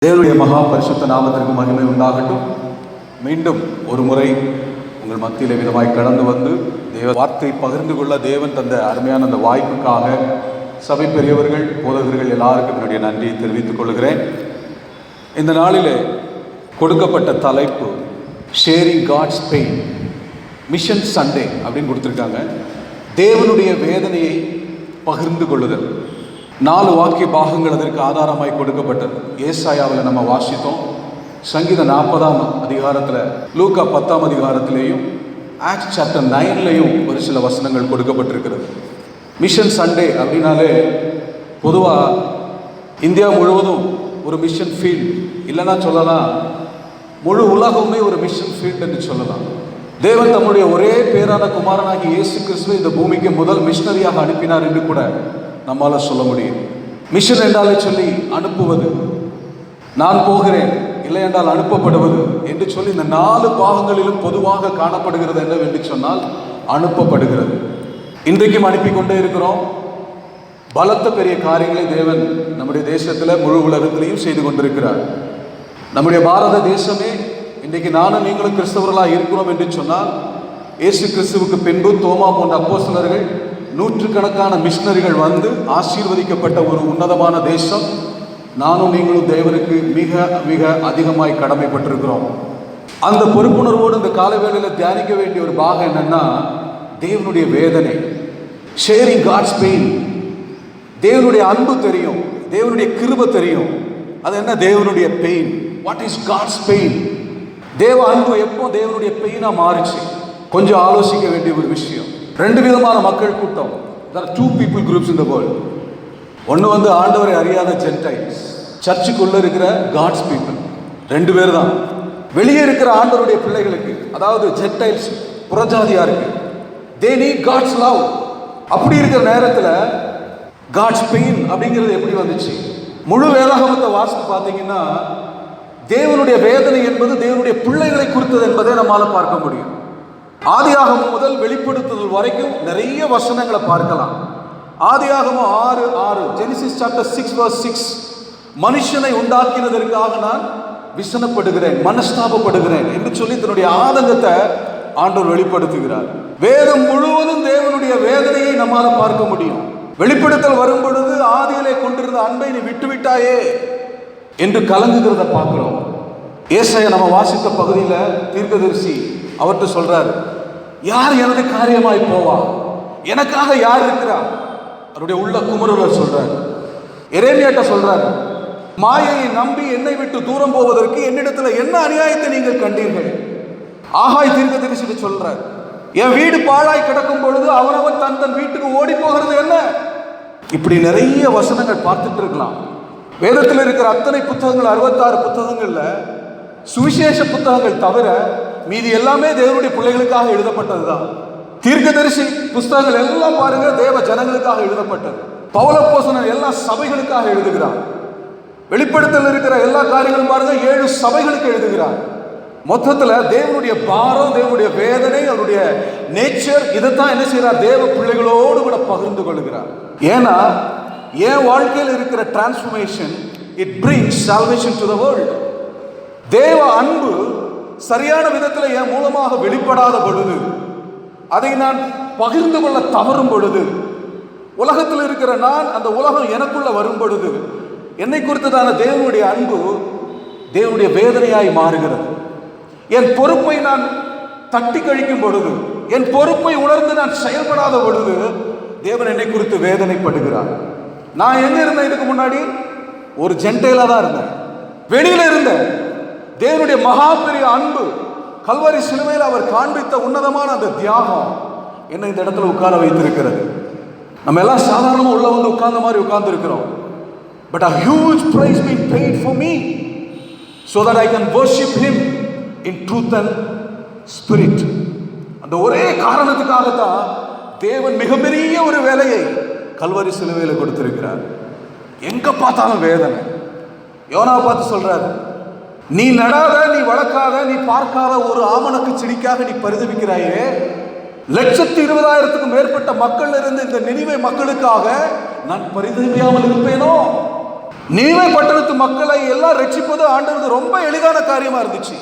தேவனுடைய மகா பரிசுத்த நாமத்திற்கு மகிமை உண்டாகட்டும். மீண்டும் ஒரு முறை உங்கள் மத்தியில் விதமாய் கடந்து வந்து தேவ வார்த்தை பகிர்ந்து கொள்ள தேவன் தந்த அருமையான அந்த வாய்ப்புக்காக சபை பெரியவர்கள், போதகர்கள் எல்லாருக்கும் என்னுடைய நன்றியை தெரிவித்துக் கொள்கிறேன். இந்த நாளில் கொடுக்கப்பட்ட தலைப்பு sharing God's pain, mission Sunday அப்படின்னு கொடுத்துருக்காங்க. தேவனுடைய வேதனையை பகிர்ந்து கொள்ளுதல். 4 வாக்கிய பாகங்கள் அதற்கு ஆதாரமாய் கொடுக்கப்பட்டது. ஏசாயாவில் நம்ம வாசித்தோம், சங்கீதம் 40ஆம் அதிகாரத்தில், லூக்கா 10ஆம் அதிகாரத்திலேயும், ஆக்ட்ஸ் சாப்டர் 9லையும் ஒரு சில வசனங்கள் கொடுக்கப்பட்டிருக்கிறது. மிஷன் சண்டே அப்படின்னாலே பொதுவாக இந்தியா முழுவதும் ஒரு மிஷன் ஃபீல்டு, இல்லைன்னா சொல்லலாம் முழு உலகமே ஒரு மிஷன் ஃபீல்டு என்று சொல்லலாம். தேவன் தம்முடைய ஒரே பேரான குமாரனாகி இயேசு கிறிஸ்துவை இந்த பூமிக்கு முதல் மிஷனரியாக அனுப்பினார் என்று கூட நம்மால் சொல்ல முடியும். மிஷன் என்றாலே சொல்லி அனுப்புவது, நான் போகிறேன் இல்லை என்றால் அனுப்பப்படுவது என்று சொல்லி இந்த 4 பாகங்களிலும் பொதுவாக காணப்படுகிறது என்னவென்று சொன்னால் அனுப்பப்படுகிறது. இன்றைக்கும் அனுப்பி கொண்டே இருக்கிறோம். பலத்த பெரிய காரியங்களை தேவன் நம்முடைய தேசத்தில் முழு உலகத்திலையும் செய்து கொண்டிருக்கிறார். நம்முடைய பாரத தேசமே இன்றைக்கு நானும் நீங்களும் கிறிஸ்தவர்களாக இருக்கிறோம் என்று சொன்னால், இயேசு கிறிஸ்துவுக்கு பின்பு தோமா போன்ற அப்போஸ்தலர்கள், நூற்றுக்கணக்கான மிஷனரிகள் வந்து ஆசீர்வதிக்கப்பட்ட ஒரு உன்னதமான தேசம். நானும் நீங்களும் தேவனுக்கு மிக மிக அதிகமாய் கடமைப்பட்டிருக்கிறோம். அந்த பொறுப்புணர்வோடு இந்த காலவேளையில் தியானிக்க வேண்டிய ஒரு பாகம் என்னன்னா, தேவனுடைய வேதனை, ஷேரிங் காட்ஸ் பெயின். தேவனுடைய அன்பு தெரியும், தேவனுடைய கிருபை தெரியும். அது என்ன தேவனுடைய pain? What is God's pain? தேவ அன்பு எப்போ தேவனுடைய பெயினா மாறிச்சு? கொஞ்சம் ஆலோசிக்க வேண்டிய ஒரு விஷயம். 2 விதமான மக்கள் கூட்டம். there are 2 people groups in the world. ஒன்று வந்து ஆண்டவரை அறியாத ஜென்டைல்ஸ், சர்ச்சுக்குள்ள இருக்கிற காட்ஸ் பீப்புள். 2 பேர் தான். வெளியே இருக்கிற ஆண்டவருடைய பிள்ளைகளுக்கு, அதாவது Gentiles, புறஜாதியாருக்கு, they need God's love. அப்படி இருக்கிற நேரத்தில் காட்ஸ் பெயின் அப்படிங்கிறது எப்படி வந்துச்சு? முழு வேதாகமத்தை வாசித்து பார்த்தீங்கன்னா, தேவனுடைய வேதனை என்பது தேவனுடைய பிள்ளைகளை குறித்தது என்பதை நம்மால் பார்க்க முடியும். ஆதியாகமம் முதல் வெளிப்படுத்துதல் வரைக்கும் நிறைய வசனங்களை பார்க்கலாம். ஆதியாகமம் 6:6, ஜெனிசிஸ் சாப்டர் 6:6, மனுஷனை உண்டாக்கினதற்காக நான் விசனப்படுகிறேன், மனஸ்தாபப்படுகிறேன் என்று சொல்லி தன்னுடைய ஆதங்கத்தை ஆண்டவர் வெளிப்படுத்துகிறார். வேதம் முழுவதும் தேவனுடைய வேதனையை நம்மால் பார்க்க முடியும். வெளிப்படுத்தல் வரும் பொழுது, ஆதியிலே கொண்டிருந்த அன்பை நீ விட்டுவிட்டாயே என்று கலங்குகிறத பார்க்கிறோம். ஏசாயா நம்ம வாசித்த பகுதியில் தீர்க்கதரிசி அவர்கிட்ட சொல்றாரு, யார் எனது காரியமாய் போவா, எனக்காக யார் இருக்கிறா? அவருடைய உள்ள குமரர் சொல்றாரு. எரேமியாட்ட சொல்றாரு, மாயையை நம்பி என்னை விட்டு தூரம் போவதற்கு என்னிடத்துல என்ன அநியாயத்தை நீங்கள் கண்டீர்கள்? ஆகாய் தீர்க்கதரிசி சொல்றாரு, என் வீடு பாழாய் கிடக்கும் பொழுது அவனவன் தன் தன் வீட்டுக்கு ஓடி போகிறது என்ன? இப்படி நிறைய வசனங்கள் பார்த்துட்டு இருக்கலாம். வேதத்தில் இருக்கிற அத்தனை புத்தகங்கள், 66 புத்தகங்கள்ல சுவிசேஷ புத்தகங்கள் தவிர மீதி எல்லாமே தேவனுடைய பிள்ளைகளுக்காக எழுதப்பட்டதுதான். தீர்க்கதரிசி புஸ்தகங்கள் எல்லாம் பாருங்க, தேவ ஜனங்களுக்காக எழுதப்பட்டது. பவுலப்போஸ்தலன் எல்லா சபைகளுக்காக எழுதுகிறார். வெளிப்படுத்தல் இருக்கிற எல்லா காரியங்களும் பாருங்க, 7 சபைகளுக்கு எழுதுகிறார். மொத்தத்தில் தேவனுடைய பாரம், தேவனுடைய வேதனை, அவருடைய நேச்சர், இதைத்தான் என்ன செய்யறார்? தேவ பிள்ளைகளோடு கூட பகிர்ந்து கொள்கிறார். ஏன்னா என் வாழ்க்கையில் இருக்கிற transformation, it brings salvation to the world. தேவ அன்பு சரியான விதத்தில் என் மூலமாக வெளிப்படாத பொழுது, அதை நான் பகிர்ந்து கொள்ள தவறும் பொழுது, உலகத்தில் இருக்கிற நான் அந்த உலகம் எனக்குள்ள வரும் பொழுது, என்னை குறித்ததான தேவனுடைய அன்பு தேவனுடைய வேதனையாய் மாறுகிறது. என் பொறுப்பை நான் தட்டி கழிக்கும் பொழுது, என் பொறுப்பை உணர்ந்து நான் செயல்படாத பொழுது, தேவன் என்னை குறித்து வேதனைப்படுகிறார். நான் எங்க இருந்தேன்? இதுக்கு முன்னாடி ஒரு ஜென்டைலா தான் இருந்தேன், வெளியில இருந்தேன். தேவனுடைய மகா பெரிய அன்பு, கல்வாரி சிலுவையில் அவர் காண்பித்த உன்னதமான அந்த தியாகம் என்னை இந்த இடத்துல உட்கார வைத்திருக்கிறது. நம்ம எல்லாம் சாதாரணமாக உள்ள வந்து உட்கார்ந்த மாதிரி உட்கார்ந்து இருக்கிறோம். But a huge price being paid for me so that I can worship him in truth and spirit. அந்த ஒரே காரணத்துக்காகத்தான் தேவன் மிகப்பெரிய ஒரு வேலையை கல்வாரி சிலுவையில் கொடுத்திருக்கிறார். எங்க பார்த்தாலும் வேதனை. யோனாவை பார்த்து சொல்றாரு, நீ நடாத, நீ வளர்க்காத, நீ பார்க்காத ஒரு ஆமணக்கு செடிக்காக நீ பரிதவிக்கிறாயே, 120,000க்கும் மேற்பட்ட மக்கள் இருந்து இந்த நினிவே மக்களுக்காக நான் பரிதவியாமல் இருப்பேனோ? நினிவே பட்டணத்து மக்களை எல்லாம் ரட்சிப்பது ஆண்டவருக்கு ரொம்ப எளிதான காரியமா இருந்துச்சு.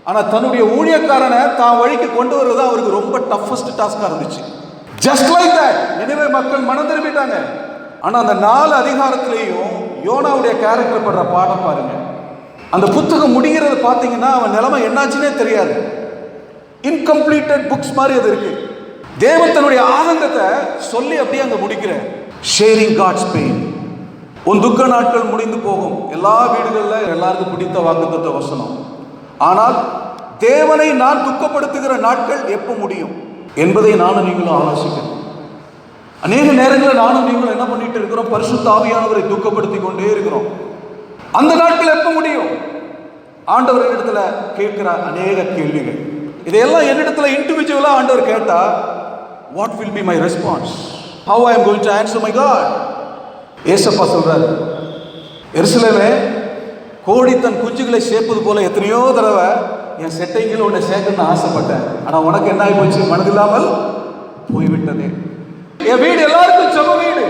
ஆனா தன்னுடைய ஊழியக்காரனை தான் வழிக்கு கொண்டு வருவது அவருக்கு ரொம்ப டஃபஸ்ட் டாஸ்கா இருந்துச்சு. ஜஸ்ட் லைக் தட் நினிவே மக்கள் மனம் திரும்பிட்டாங்க. ஆனா அந்த 4 அதிகாரத்திலையும் யோனாவுடைய கேரக்டர் படுற பாடம் பாருங்க. அந்த புத்தகம் முடிகிறது பார்த்தீங்கன்னா அவன் நிலைமை என்னாச்சுன்னே தெரியாது. இன்கம்ப்ளீட்டட் புக்ஸ் மாதிரி அது இருக்கு. தேவன் தன்னுடைய ஆதங்கத்தை சொல்லி அப்படியே அங்க முடிக்கிற ஷேரிங் காட்ஸ் பெயின். உன் துக்க நாட்கள் முடிந்து போகும். எல்லா வீடுகளில் எல்லாருக்கும் பிடித்த வாக்குத்தத்த வசனம். ஆனால் தேவனை நான் துக்கப்படுத்துகிற நாட்கள் எப்போ முடியும் என்பதை நானும் நீங்களும் ஆலோசிக்கணும். அநேக நேரங்களில் நானும் நீங்களும் என்ன பண்ணிட்டு இருக்கிறோம்? பரிசுத்த ஆவியானவரை துக்கப்படுத்தி கொண்டே இருக்கிறோம். அந்த நாட்கள் எப்போ முடியும்? ஆண்டவர் இடத்துல கேட்கிற அநேக கேள்விகள். இதையெல்லாம் என்னிடத்துல இண்டிவிஜுவலா ஆண்டவர் கேட்டா, what will be my response? How I am going to answer my God? ஏசப்பா சொல்றாரு, எருசலேமே, கோழி தன் குஞ்சுகளை சேர்ப்பது போல எத்தனையோ தடவை என் செட்டைகள் உன்னை சேர்க்கணும்னு ஆசைப்பட்டேன். ஆனா உனக்கு என்ன ஆகி போச்சு? மனதில்லாமல் போய்விட்டதே. என் வீடு எல்லாருக்கும் ஜெப வீடு.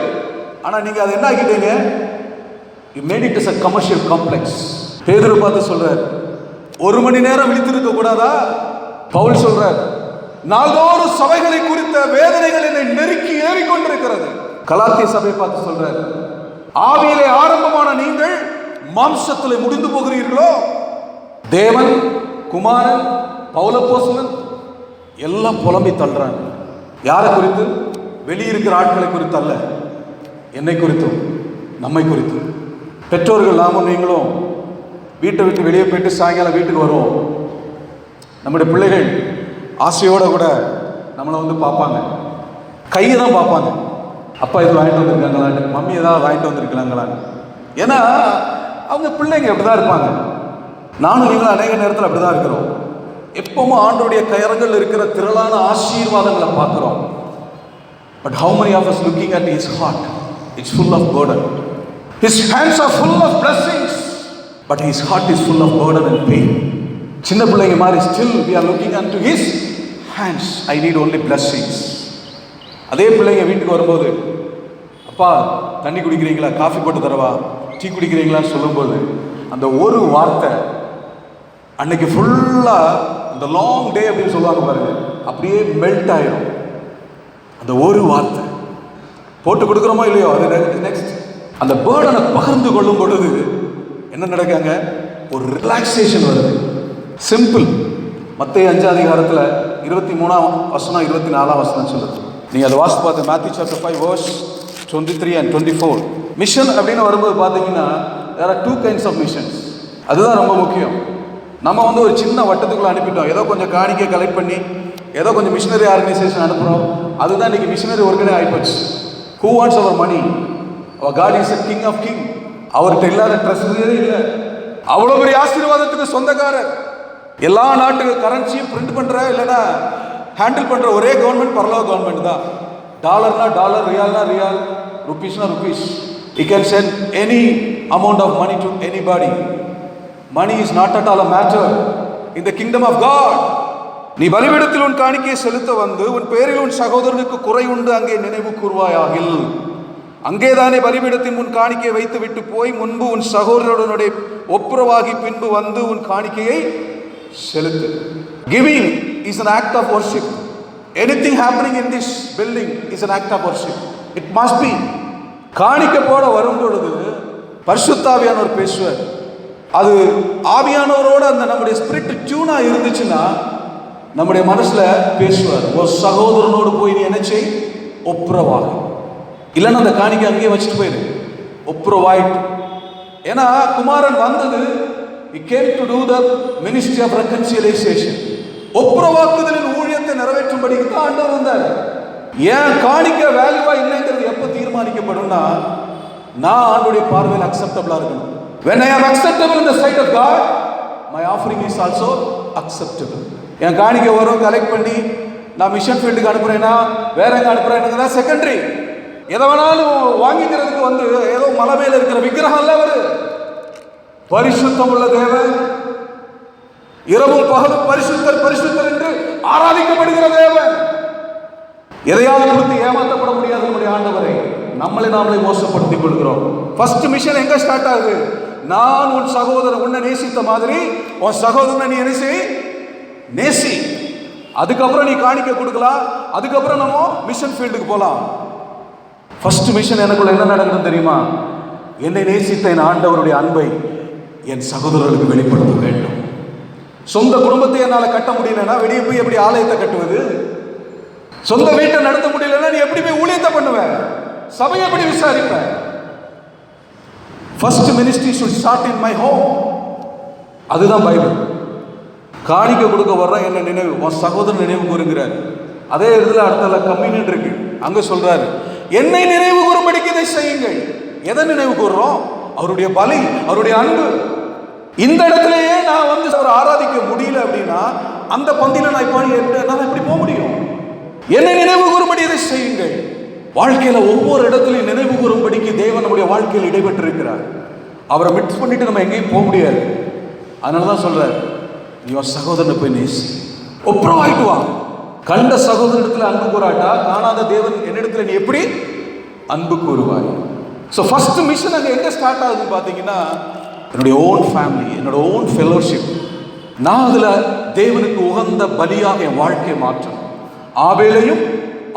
ஆனா நீங்க அதை என்ன ஆகிட்டீங்க? You made it as a commercial complex. பேதுரு பார்த்து சொல்றார், 1 மணி நேரம் விழித்திருக்க கூடாதா? பவுல் சொல்றார், நாள்தோறும் சபைகளை குறித்த வேதனைகள் என்னை நெருக்கி ஏறிக்கொண்டிருக்கிறது. கலாத்திய சபை பார்த்து சொல்றார், ஆவியிலே ஆரம்பமான நீங்கள் மாம்சத்திலே முடிந்து போகிறீர்களோ? தேவன், குமாரன், பவுலப்போஸ்தலன் எல்லாம் புலம்பி தள்ளுறாங்க. யாரை குறித்து? வெளியிருக்கிற ஆட்களை குறித்து அல்ல, என்னை குறித்தும் நம்மை குறித்தும். பெற்றோர்கள் நாமும் நீங்களும் வீட்டை விட்டு வெளியே போயிட்டு சாயங்காலம் வீட்டுக்கு வருவோம். நம்முடைய பிள்ளைகள் ஆசையோடு கூட நம்மளை வந்து பார்ப்பாங்க, கையை தான் பார்ப்பாங்க. அப்பா இது வாங்கிட்டு வந்திருக்காங்களான்னு, மம்மி ஏதாவது வாங்கிட்டு வந்திருக்கலாங்களான்னு. ஏன்னா அவங்க பிள்ளைங்க அப்படி தான் இருப்பாங்க. நானும் நீங்களும் அநேக நேரத்தில் அப்படி தான் இருக்கிறோம். எப்பவும் ஆண்டவருடைய கரங்கள் இருக்கிற திரளான ஆசீர்வாதங்களை பார்க்குறோம். But how many of us looking at his heart? It's full of burden. His hands are full of blessings, but his heart is full of burden and pain. சின்ன பிள்ளைங்க மாதிரி still we are looking unto his hands. I need only blessings. அதே பிள்ளைங்க வீட்டுக்கு வரும்போது, அப்பா தண்ணி குடிக்கிறீங்களா, coffee போட்டு தரவா, டீ குடிக்கிறீங்களான்னு சொல்லும்போது அந்த ஒரு வார்த்தை அன்னைக்கு ஃபுல்லாக அந்த லாங் டே அப்படின்னு சொல்லுவாங்க பாருங்க, அப்படியே மெல்ட் ஆயிடும். அந்த ஒரு வார்த்தை போட்டு கொடுக்குறோமோ இல்லையோ, அது நெக்ஸ்ட் அந்த பேர்டனை பகிர்ந்து கொள்ளும் பொழுது என்ன நடக்காங்க? ஒரு ரிலாக்ஸேஷன் வருது. சிம்பிள். மத்தேயு 5 அதிகாரத்தில் 23ஆம் வசனம் 24ஆம் வசனம் சொல்லுது. நீங்கள் அதை வாசித்து பார்த்து Matthew chapter 5 verse 23 and 24. Mission அப்படின்னு வரும்போது பார்த்தீங்கன்னா there are 2 kinds of missions. அதுதான் ரொம்ப முக்கியம். நம்ம வந்து ஒரு சின்ன வட்டத்துக்குள்ளே அனுப்பிட்டோம், ஏதோ கொஞ்சம் காணிக்கை கலெக்ட் பண்ணி ஏதோ கொஞ்சம் மிஷினரி ஆர்கனைசேஷன் அனுப்புகிறோம். அதுதான் இன்றைக்கி மிஷினரி ஒர்க்கனே ஆகிப்போச்சு. Who wants our money? Our God is a king of king. அவர்கிட்ட இல்லாத ட்ரெஸ்ஸரே இல்லை. அவ்வளோ பெரிய ஆசீர்வாதத்துக்கு சொந்தக்காரர். எல்லா நாட்டுக்கு கரன்சியும் பிரிண்ட் பண்ணுற இல்லைன்னா ஹேண்டில் பண்ணுற ஒரே கவர்மெண்ட் பரலோக கவர்மெண்ட் தான். டாலர்னா டாலர், ரியால்னா ரியால், ருபீஸ்னா rupees. He can send any amount of money to anybody. Money is not at all a matter in the kingdom of God. நீ பலிபீடத்தில் உன் காணிக்கையை செலுத்த வந்து உன் பேரில் உன் சகோதரனுக்கு குறை உண்டு அங்கே நினைவு கூர்வாயாகில். அங்கேதானே பலிபீடத்தின் உன் காணிக்கையை வைத்து விட்டு போய் முன்பு உன் சகோதரனுடைய ஒப்புரவாகி பின்பு வந்து உன் காணிக்கையை செலுத்து. Giving is an act of worship. Anything happening in this building is an act of worship. It must be. காணிக்கை போட வரும் பொழுது பரிசுத்த ஆவியானவர் பேசுவார். அது ஆவியானவரோட அந்த நம்முடைய ஸ்பிரிட் டியூனா இருந்துச்சுன்னா நம்முடைய மனசுல பேசுவார். ஒரு சகோதரனோடு போய் நீ என்ன செய்? ஒப்புரவாக. இல்லைன்னா அந்த காணிக்கை அங்கேயே வச்சுட்டு போயிரு, ஒப்புரவாயிட்டு. ஏன்னா குமாரன் வந்தது, he came to do the ministry of reconciliation. ஒப்புரவாக்குதலின் ஊழியத்தை நிறைவேற்றும்படிக்கு தான் ஆண்டவர் வந்தார். ஏன் காணிக்கை வேல்யூவா இல்லைங்கிறது எப்போ தீர்மானிக்கப்படும்னா, நான் ஆண்டவருடைய பார்வையில் அக்செப்டபிளா இருக்கணும். When I am acceptable in the sight of God, my offering is also acceptable. என் காணிக்கை வரும், கலெக்ட் பண்ணி நான் மிஷன் ஃபீல்டுக்கு அனுப்புறேன்னா வேற எங்க அனுப்புறேன்னு செகண்டரி. எதை வேணாலும் வாங்கிக்கிறதுக்கு வந்து ஏதோ மலை மேல இருக்கிற விக்கிரகம் அல்ல அவரு. பரிசுத்தம் உள்ள தேவன், இரவும் பகலும் பரிசுத்தர் பரிசுத்தர் என்று ஆராதிக்கப்படுகிற தேவன். எதையாவது கொடுத்து ஏமாற்றப்பட முடியாது நம்முடைய ஆண்டவரை. நம்மளே நாமளே மோசப்படுத்திக் கொள்கிறோம். ஃபர்ஸ்ட் மிஷன் எங்க ஸ்டார்ட் ஆகுது? நான் உன் சகோதரன் உன்னை நேசித்த மாதிரி உன் சகோதரனை நீ என்ன செய்? நேசி. அதுக்கப்புறம் நீ காணிக்க கொடுக்கலாம். அதுக்கப்புறம் நம்ம மிஷன் ஃபீல்டுக்கு போகலாம். ஃபர்ஸ்ட் மிஷன் எனக்குள்ள என்ன நடக்குதுன்னு தெரியுமா? என்னை நேசித்த என் ஆண்டவருடைய அன்பை என் சகோதரர்களுக்கு வெளிப்படுத்த வேண்டும். சொந்த குடும்பத்தை என்னால் கட்ட முடியலன்னா வெளியே போய் எப்படி ஆலயத்தை கட்டுவது? சொந்த வீட்டை நடத்த முடியலன்னா நீ எப்படி போய் ஊழியத்தை பண்ணுவ? சபையை எப்படி விசாரிப்ப? First ministry should start in my home. அதுதான் பைபிள். காணிக்க கொடுக்க வர்ற என்ன நினைவு, உன் சகோதரன் நினைவு கூறுகிறார். அதே இடத்துல அடுத்த கம்யூனியன் இருக்கு, அங்க சொல்றாரு என்னை நினைவு கூறும்படிக்கு இதை செய்யுங்கள். எதை நினைவு கூறுறோம்? அவருடைய பலி, அவருடைய அன்பு. இந்த இடத்துலயே நான் வந்து அவர் ஆராதிக்க முடியல அப்படின்னா அந்த பந்தியில நான் எப்படி போக முடியும்? என்னை நினைவு கூறும்படி இதை செய்யுங்கள். வாழ்க்கையில ஒவ்வொரு இடத்துலையும் நினைவு கூறும்படிக்கு தேவன் நம்முடைய வாழ்க்கையில் இடைபெற்று இருக்கிறார். அவரை மிக்ஸ் பண்ணிட்டு நம்ம எங்கேயும் போக முடியாது. அதனாலதான் சொல்றாரு, நீ சகோதரனை போய் நேசி, ஒப்புரவாயிட்டு வா. கண்ட சகோதரத்துல அன்பு கூறாட்டா காணாத தேவன் என்னிடத்துல நீ எப்படி அன்பு கூறுவாய்? ஸோ ஃபர்ஸ்ட் மிஷன் அங்கே எங்க ஸ்டார்ட் ஆகுதுன்னு பார்த்தீங்கன்னா, என்னுடைய ஓன் ஃபேமிலி, என்னோட ஓன் ஃபெலோஷிப். நான் அதுல தேவனுக்கு உகந்த பலியாக என் வாழ்க்கையை மாற்றணும். ஆபேலையும்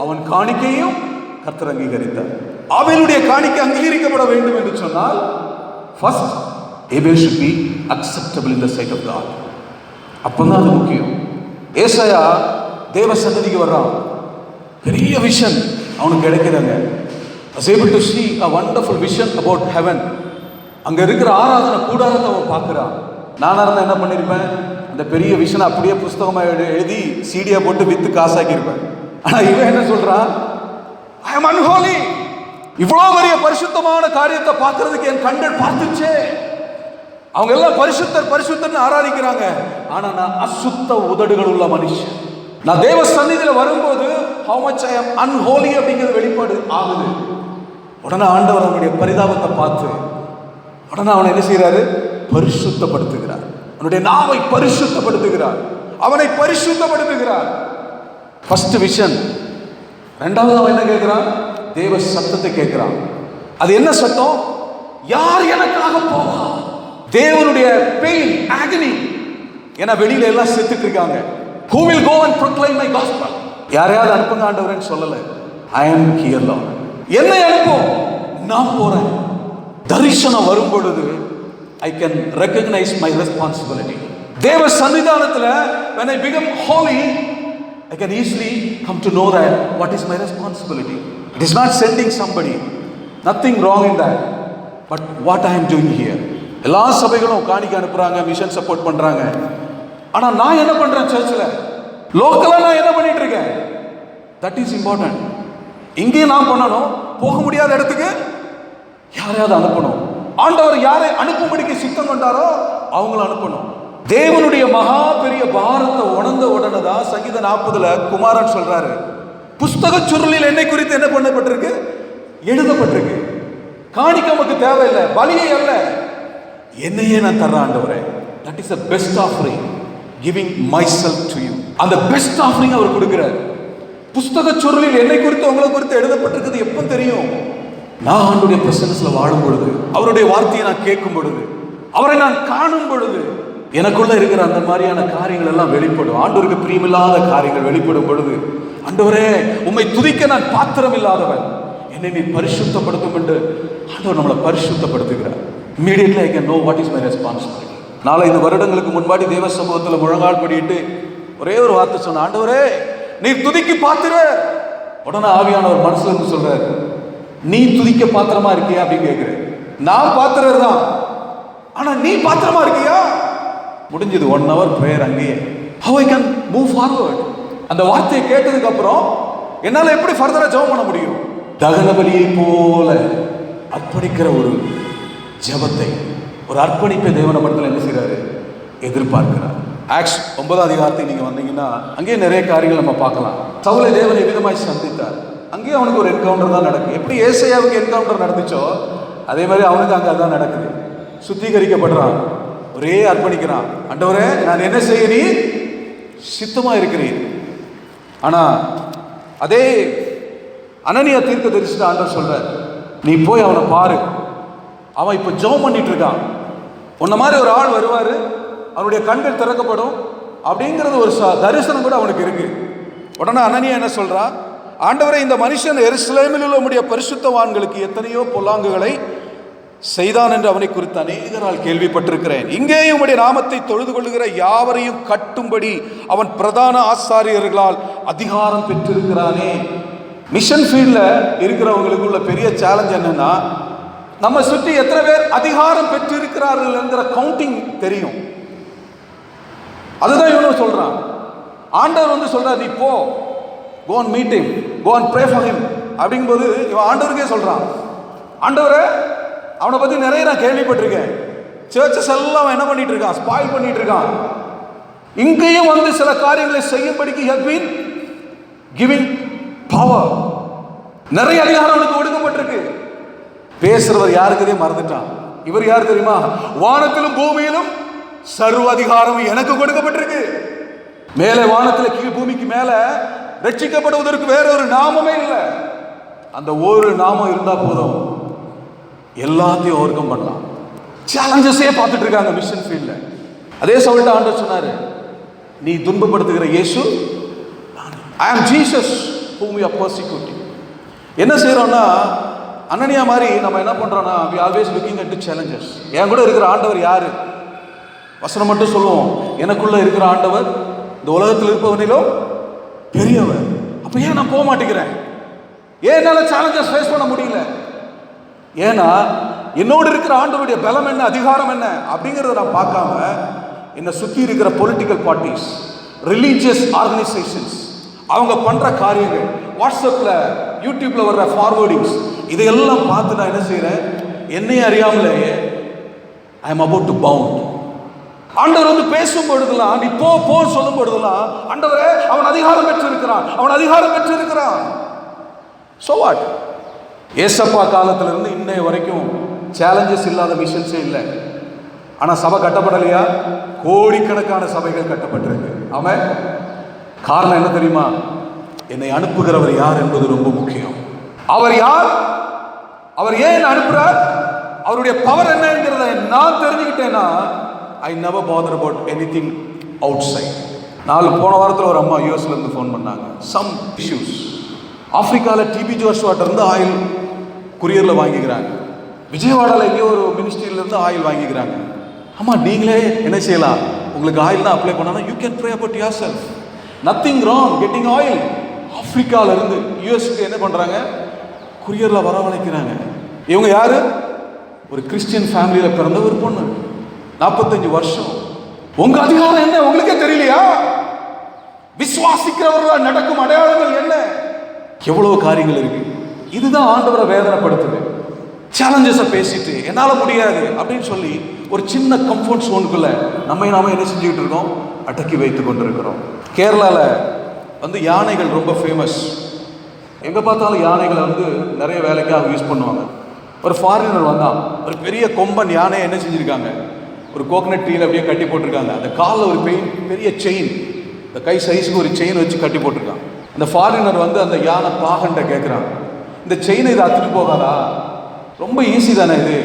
அவன் காணிக்கையும் கர்த்தர் அங்கீகரித்தார். ஆபேலுடைய காணிக்கை அங்கீகரிக்கப்பட வேண்டும் என்று சொன்னால் first Abel should be acceptable in the sight of God. அப்பதான் அது முக்கியம். ஏசாயா தேவ சன்னதிக்கு வர்றான், பெரிய விஷன் அவனுக்கு கிடைக்கிறாங்க. was able to see a wonderful vision about heaven. அங்க இருக்கிற ஆராதனை கூடாரத்தை அவன் பார்க்கிறான். நானா இருந்தா என்ன பண்ணிருப்பேன்? அந்த பெரிய விஷன் அப்படியே புஸ்தகமா எழுதி சீடியா போட்டு வித்து காசாக்கி இருப்பேன். ஆனா இவன் என்ன சொல்றான்? I am unholy. இவ்வளவு பெரிய பரிசுத்தமான காரியத்தை பார்க்கிறதுக்கு என் கண்கள் பார்த்துச்சே. அவங்க எல்லாம் பரிசுத்தர் பரிசுத்தர்னு ஆராதிக்கிறாங்க. ஆனா நான் அசுத்த உதடுகள் உள்ள மனுஷன். நான் தேவ சந்நிதியில வரும்போது how much I am unholy அப்படிங்கிறது வெளிப்பாடு ஆகுது. உடனே ஆண்டவர் அவனுடைய பரிதாபத்தை பார்த்து உடனே அவனை என்ன செய்யறாரு? பரிசுத்தப்படுத்துகிறார். அவனுடைய நாவை பரிசுத்தப்படுத்துகிறார், அவனை பரிசுத்தப்படுத்துகிறார். First vision. ரெண்டாவது அவன் என்ன கேட்கிறான்? தேவ சத்தத்தை கேட்கிறான். அது என்ன சத்தம்? யார் எனக்காக போவா? தேவனுடைய பெயின், agony. ஏன்னா வெளியில எல்லாம் செத்துட்டு இருக்காங்க. Who will go and proclaim my gospel? யாரையாவது அனுப்புங்க ஆண்டவரேன்னு சொல்லல. I am here Lord. என்னை அனுப்பும், நான் போறேன். தரிசனம் வரும் பொழுது I can recognize my responsibility. தேவ சன்னிதானத்துல when I become holy, I can easily come to know that what is my responsibility. It is not sending somebody, nothing wrong in that, but what I am doing here. எல்லா சபைகளும் காணிக்க அனுப்புறாங்க, mission support பண்றாங்க. ஆனா நான் என்ன பண்றேன்? சர்ச்சில் லோக்கலா நான் என்ன பண்ணிட்டு இருக்கேன்? That is important. இங்கே நான் பண்ணணும். போக முடியாத இடத்துக்கு யாரையாவது அனுப்பணும். ஆண்டவர் யாரை அனுப்பும்படிக்கு சித்தம் கொண்டாரோ அவங்கள அனுப்பணும். தேவனுடைய மகா பெரிய பாரத்தை உணர்ந்த உடனே தான் சங்கீதம் 40 குமாரன் சொல்றாரு, புஸ்தக சுருளில் என்னை குறித்து என்ன பண்ணப்பட்டிருக்கு? எழுதப்பட்டிருக்கு. காணிக்க நமக்கு தேவையில்லை, பலியை அல்ல, என்னையே நான் தர்றேன் ஆண்டவரே. That is the best offering, giving my self to you. அந்த பெஸ்ட் ஆஃபரிங் அவர் கொடுக்கிறார். புஸ்தக சுருளில் என்னை குறித்து உங்களை குறித்து எழுதப்பட்டிருக்குது எப்போ தெரியும்? நான் ஆண்டுடைய பிரசன்னஸ்ல வாழும் பொழுது, அவருடைய வார்த்தையை நான் கேட்கும் பொழுது, அவரை நான் காணும் பொழுது எனக்குள்ள இருக்கிற அந்த மாதிரியான காரியங்கள் எல்லாம் வெளிப்படும். ஆண்டவருக்கு பிரியமில்லாத காரியங்கள் வெளிப்படும் பொழுது, ஆண்டவரே உம்மை துதிக்க நான் பாத்திரம் இல்லாதவன், என்னை நீ பரிசுத்தப்படுத்தும் என்று ஆண்டவர் நம்மளை பரிசுத்தப்படுத்துகிறார். Immediately I can know what is my responsibility. 4-5 வருடங்களுக்கு முன்பாடி தேவ சமூகத்தில் முழங்கால் படிட்டு ஒரே ஒரு வார்த்தை சொன்ன, ஆண்டவரே நீ துதிக்கு பாத்திர. உடனே ஆவியானவர் மனசுல இருந்து சொல்றாரு, நீ துதிக்க பாத்திரமா இருக்கியா அப்படின்னு கேட்கிறேன். நான் பாத்திரர் தான், ஆனா நீ பாத்திரமா இருக்கியா? முடிஞ்சது 1 hour பிரேயர் அங்கேயே. How I can move forward? அந்த வார்த்தையை கேட்டதுக்கு அப்புறம் என்னால எப்படி ஃபர்தரா ஜெபம் பண்ண முடியும்? தகன பலியை போல அர்ப்பணிக்கிற ஒரு ஜெபத்தை, ஒரு அர்ப்பணிப்பை தேவன மட்டத்தில் என்ன செய்யறாரு? எதிர்பார்க்கிறார். ஆக்ஸ் 9ஆம் அதிகாரத்தை நீங்க வந்தீங்கன்னா அங்கேயே நிறைய காரியங்கள் நம்ம பார்க்கலாம். சவுலை தேவன் எவ்விதமாய் சந்தித்தார். அங்கேயும் அவனுக்கு ஒரு என்கவுண்டர் தான் நடக்குது. எப்படி ஏசாயாவுக்கு என்கவுண்டர் நடந்துச்சோ அதே மாதிரி அவனுக்கு அங்கே அதான் நடக்குது. சுத்திகரிக்கப்படுறான், ஒரே அர்ப்பணிக்கிறான். ஆண்டவரே நான் என்ன செய்கிறேன்? சித்தமா இருக்கிறேன். ஆனா அதே அனனியா தீர்க்க தரிசித்த ஆண்டவர் சொல்றார், நீ போய் அவனை பாரு, அவன் இப்போ ஜெபம் பண்ணிட்டு இருக்கான், உன்ன மாதிரி ஒரு ஆள் வருவார், அவனுடைய கண்கள் திறக்கப்படும் அப்படிங்கிறது ஒரு தரிசனம் கூட அவனுக்கு இருக்கு. உடனே அனனியா என்ன சொல்றா, ஆண்டவரே, இந்த மனுஷன் எருசலேமில் உள்ள உம்முடைய பரிசுத்தவான்களுக்கு எத்தனையோ பொல்லாங்குகளை செய்தான் என்று அவனை குறித்து அநேகரால் கேள்விப்பட்டிருக்கிறேன். இங்கேயும் உம்முடைய நாமத்தை தொழுது கொள்ளுகிற யாவரையும் கட்டும்படி அவன் பிரதான ஆசாரியர்களால் அதிகாரம் பெற்றிருக்கிறானே. மிஷன் ஃபீல்டில் இருக்கிறவங்களுக்கு உள்ள பெரிய சேலஞ்ச் என்னன்னா, நம்ம சுற்றி எத்தனை பேர் அதிகாரம் பெற்றிருக்கிறார்கள் என்கிற கவுண்டிங் தெரியும். அதுதான் இவனும் சொல்றான். ஆண்டவர் வந்து சொல்றார், நீ போ, go and meet him, go and pray for him அப்படிங்கும்போது இவன் ஆண்டவருக்கே சொல்றான், ஆண்டவரே, அவனை பத்தி நிறைய நான் கேள்விப்பட்டிருக்கேன், சர்ச்சஸ் எல்லாம் என்ன பண்ணிட்டு இருக்கான், ஸ்பாயில் பண்ணிட்டு இருக்கான், இங்கேயும் வந்து சில காரியங்களை செய்யும்படிக்கு he has been giving power, நிறைய அதிகாரம் அவனுக்கு ஒடுக்கப்பட்டிருக்கு. பேசுறவர் யாருக்கதே மறந்துட்டான். இவர் யார் தெரியுமா? வானத்திலும் பூமியிலும் சர்வ அதிகாரம் எனக்கு கொடுக்கப்பட்டிருக்கு. மேலே வானத்தில் கீழ் பூமிக்கு மேல ரட்சிக்கப்படுவதற்கு வேற ஒரு நாமமே இல்லை. அந்த ஒரு நாமம் இருந்தா போதும், எல்லாத்தையும் ஓவர் கம் பண்ணலாம். சேலஞ்சஸே பார்த்துட்டு இருக்காங்க மிஷன் ஃபீல்ட்ல. அதே சொல்லிட்டு ஆண்டவர் சொன்னாரு, நீ துன்பப்படுத்துகிற இயேசு, I am Jesus whom you are persecuting. என்ன செய்யறோம்னா, அனனியா மாதிரி நம்ம என்ன பண்றோம்னா, we always looking at the challenges. என் கூட இருக்கிற ஆண்டவர் யாரு? வசனம் மட்டும் சொல்லுவோம், எனக்குள்ள இருக்கிற ஆண்டவர் இந்த உலகத்தில் இருப்பவனிலும் பெரியவர். அப்ப ஏன் நான் போக மாட்டேங்கிறேன்? ஏன் என்னால சேலஞ்சஸ் ஃபேஸ் பண்ண முடியல? ஏன்னா என்னோடு இருக்கிற ஆண்டவருடைய பலம் என்ன, அதிகாரம் என்ன அப்படிங்கிறத நான் பார்க்காம என்னை சுற்றி இருக்கிற பொலிட்டிக்கல் பார்ட்டிஸ், ரிலீஜியஸ் ஆர்கனைசேஷன்ஸ், அவங்க பண்ற காரியங்கள், வாட்ஸ்அப்பில் யூடியூப்ல வர்ற ஃபார்வர்டிங்ஸ், இதையெல்லாம் பார்த்து நான் என்ன செய்யறேன், என்னையே அறியாமலேயே I am about to bound. ஆண்டவர் வந்து பேசும் பொழுதுலாம், நீ போ போ சொல்லும் பொழுதுலாம், ஆண்டவரே, அவன் அதிகாரம் பெற்றிருக்கிறான், அவன் அதிகாரம் பெற்றிருக்கிறான். So what? ஏசப்பா காலத்திலிருந்து இன்னைய வரைக்கும் சேலஞ்சஸ் இல்லாத மிஷன்ஸே இல்லை. ஆனா சபை கட்டப்படலையா? கோடிக்கணக்கான சபைகள் கட்டப்பட்டிருக்கு. ஆமென். காரணம் என்ன தெரியுமா? என்னை அனுப்புகிறவர் யார் என்பது ரொம்ப முக்கியம். அவர் யார், அவர் ஏன் அனுப்புறார், அவருடைய பவர் என்னங்கிறத நான் தெரிஞ்சுக்கிட்டேன்னா I never bother about anything outside. போன வாரத்தில் ஒரு அம்மா யூஎஸ்ல இருந்து ஃபோன் பண்ணாங்க. Some issues. ஆப்பிரிக்காவில் டிபி ஜோஷுவாட்ட இருந்து ஆயில் குரியரில் வாங்கிக்கிறாங்க. விஜயவாடாவில் எங்கேயோ ஒரு மினிஸ்ட்ரியிலேருந்து ஆயில் வாங்கிக்கிறாங்க. ஆமா, நீங்களே என்ன செய்யலாம், உங்களுக்கு ஆயில் தான் அப்ளை பண்ணா you can pray about yourself. Nothing wrong getting oil. ஆப்பிரிக்கால இருந்து யூஎஸ்க்கு என்ன பண்றாங்க, குரியர்ல வரவழைக்கிறாங்க. இவங்க யாரு? ஒரு கிறிஸ்டியன் ஃபேமிலியில பிறந்த ஒரு பொண்ணு, 45 வருஷம். உங்க அதிகாரம் என்ன உங்களுக்கே தெரியலையா? விசுவாசிக்கிறவர்களால் நடக்கும் அடையாளங்கள் என்ன? எவ்வளவு காரியங்கள் இருக்கு. இதுதான் ஆண்டவரை வேதனைப்படுத்துது. சேலஞ்சஸை பேசிட்டு என்னால முடியாது அப்படின்னு சொல்லி ஒரு சின்ன கம்ஃபர்ட் சோனுக்குள்ள நாம என்ன செஞ்சுக்கிட்டு இருக்கோம், அடக்கி வைத்து கொண்டிருக்கிறோம். கேரளால வந்து யானைகள் ரொம்ப ஃபேமஸ். எங்க பார்த்தாலும் யானைகளை வந்து நிறைய வேலைக்காக யூஸ் பண்ணுவாங்க. ஒரு ஃபாரினர் வந்தான், ஒரு பெரிய கொம்பன் யானையை என்ன செஞ்சிருக்காங்க, ஒரு கோகனட் ட்ரீல அப்படியே கட்டி போட்டிருக்காங்க. அந்த காலில் ஒரு பெரிய செயின், இந்த கை சைஸுக்கு ஒரு செயின் வச்சு கட்டி போட்டிருக்காங்க. அந்த ஃபாரினர் வந்து அந்த யானை பாகன்ட்ட கேட்குறான், இந்த செயினை இதை அத்துட்டு போகாதா? ரொம்ப ஈஸி தானே இது,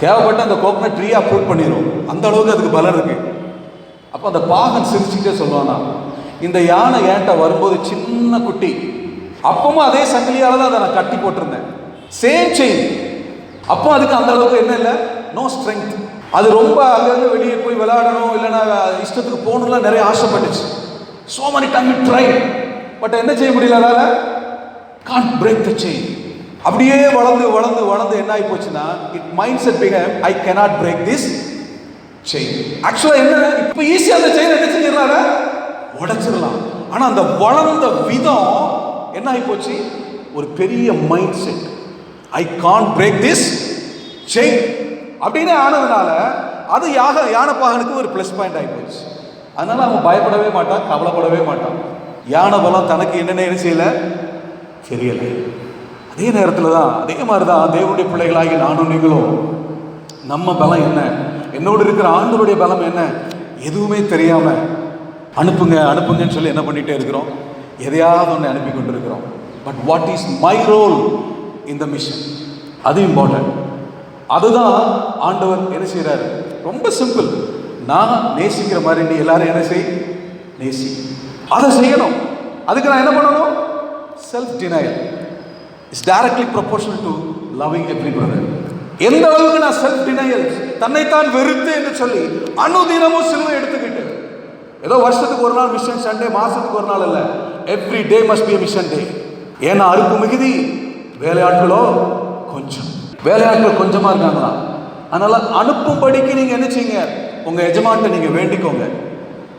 தேவைப்பட்ட அந்த கோகனட் ட்ரீயை அப்ரூவ் பண்ணிடும், அந்த அளவுக்கு அதுக்கு பலன் இருக்கு. அப்போ அந்த பாகன் சிரிச்சுக்கிட்டே சொல்லுவானா, இந்த யானை ஏன்ட்ட வரும்போது சின்ன குட்டி, அப்பவும் அதே சங்கிலியால தான் அதை நான் கட்டி போட்டிருந்தேன், சேம் செயின். அப்போ அதுக்கு அந்த அளவுக்கு என்ன இல்லை, நோ ஸ்ட்ரென்த். அது ரொம்ப அங்கேருந்து வெளியே போய் விளையாடணும், இல்லைன்னா இஷ்டத்துக்கு போகணும்லாம் நிறைய ஆசைப்பட்டுச்சு. so many times it tried, but என்ன செய்ய முடியல, அதால can't break the chain. அப்படியே வளர்ந்து வளர்ந்து வளர்ந்து என்ன ஆகி போச்சுன்னா, it mindset became I cannot break this chain. ஆக்சுவலா என்ன, இப்போ ஈஸியா அந்த செயின் என்ன செஞ்சிடலாம், உடைச்சிடலாம். ஆனா அந்த வளர்ந்த விதம் என்ன ஆகி போச்சு, ஒரு பெரிய mind set, I can't break this chain அப்படின்னு ஆனதுனால அது யானைப்பாகனுக்கு ஒரு பிளஸ் பாயிண்ட் ஆகி போச்சு. அதனால அவன் பயப்படவே மாட்டான், கவலைப்படவே மாட்டான். யானை பலம் தனக்கு என்னென்ன செய்யல தெரியல. அதே நேரத்தில் தான் அதே மாதிரி தான் தேவனுடைய பிள்ளைகளாகி நானும் நீங்களும் நம்ம பலம் என்ன, என்னோடு இருக்கிற ஆண்டவருடைய பலம் என்ன, எதுவுமே தெரியாம அனுப்புங்க அனுப்புங்கன்னு சொல்லி என்ன பண்ணிட்டே இருக்கிறோம், எதையாவது ஒன்று அனுப்பி கொண்டிருக்கிறோம். But what is my role in the mission? அது இம்பார்ட்டன்ட். அதுதான் ஆண்டவர் என்ன செய்கிறாரு, ரொம்ப சிம்பிள். நான் நேசிக்கிற மாதிரி நீ எல்லாரும் என்ன செய், நேசி. அதை செய்யணும். அதுக்கு நான் என்ன பண்ணணும்? Self denial is directly proportional to loving every brother. எந்த அளவுக்கு நான் செல்ஃப் டினையல், தன்னைத்தான் வெறுத்து என்று சொல்லி அனுதினமும் சிலுவை எடுத்துக்கிட்டு, ஏதோ வருஷத்துக்கு ஒரு நாள் மிஷன் சண்டே, மாசத்துக்கு ஒரு நாள் இல்லை, every day must be mission day. ஏன்னா அறுப்பு மிகுதி, வேலையாட்களோ கொஞ்சம். வேலையாட்கள் கொஞ்சமா இருக்காங்களா, அதனால அனுப்பும்படிக்கு நீங்க என்ன செய்யுங்க, உங்க எஜமான்ட்ட நீங்க வேண்டிக்கோங்க.